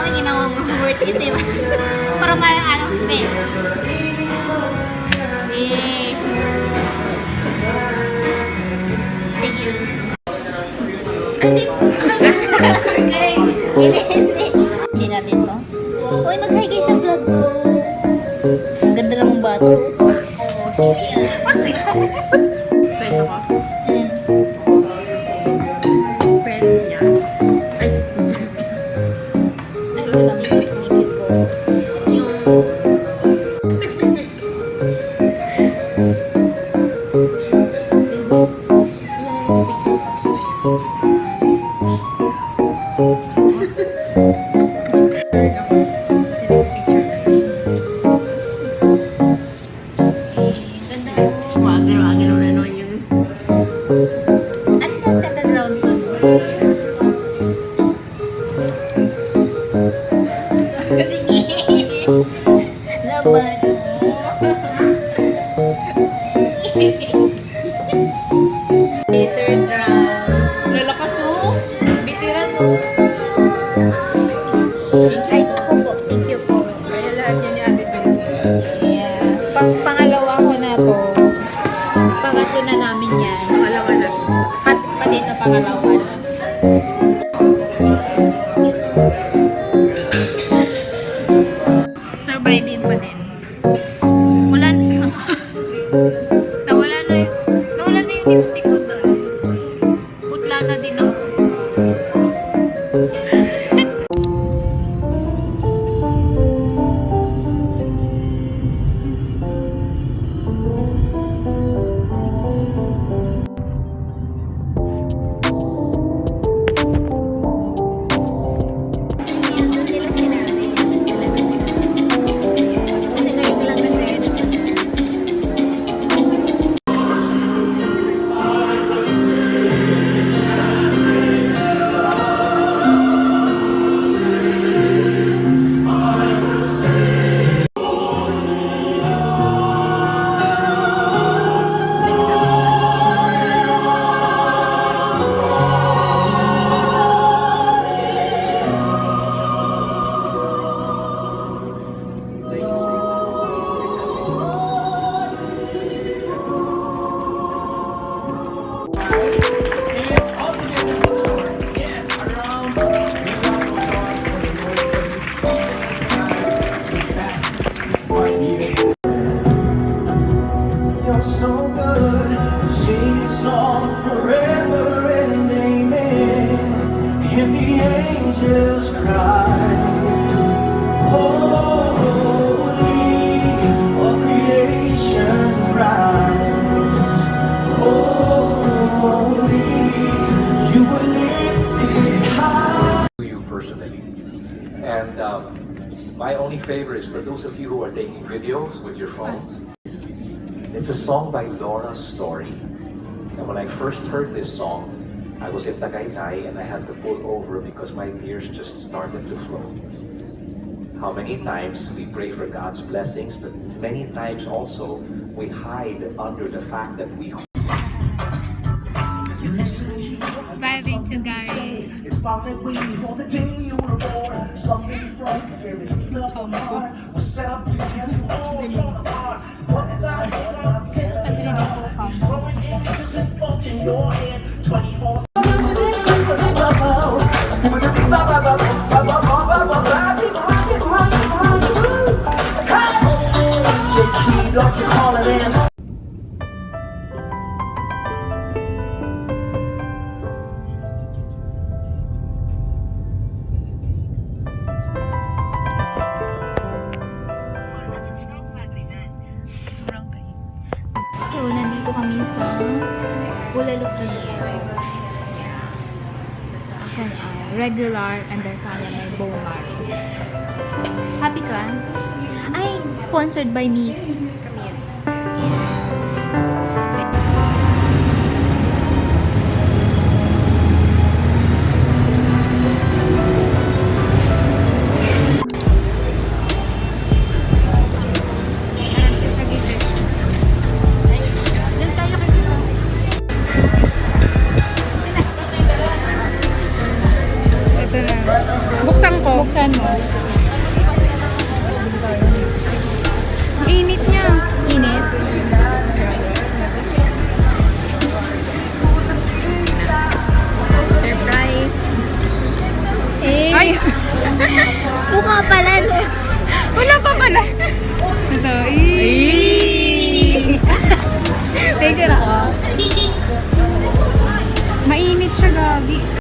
namin ginawang worth it, diba? Para ano, be. Yes. Thank you. Hindi natin to. Uy, mag-hi guys sa vlog ko. Ganda namang bato. Oo, sige. Friend ako. Friend niya. Ay, wala lang yung tumigil ko. Wagil na naman yung... Ano na second round ko? Sige. Laban mo. Third round. Lalakas o. Bitiran o. Ay, ako po. Thank you po. Kaya lahat yan ni Ate Beth. Yeah. Pangalawa ko na po. Pangatlo na namin yan. Pangalawa na. Pati ito pangalawa na. Surviving pa din. Wala na. Nawala na yung lipstick ko doon. Putla na din ako. You're so good, we'll sing a song forever and amen. And the angels cry, holy, all creation cries, holy, you were lifted high. To you personally. And my only favor is for those of you who are taking videos with your phones. It's a song by Laura Story. And when I first heard this song, I was in Tagaytay and I had to pull over because my tears just started to flow. How many times we pray for God's blessings, but many times also we hide under the fact that we Vibing to Gary. It's violet wave on the day you were born. Something from the very beginning of the heart was set up to get you all torn apart. What did I He's throwing images and thoughts in your head 24 J-Key, don't you call it in? So, nandito kami sa Ulaluki. Regular and then sana may Bomar. Happy ka? Ay, sponsored by Miss. Ito na. Buksan ko. Buksan mo. Ang init niya. Init? Surprise. Eh. Ay! Mukha pala. Wala pa pala.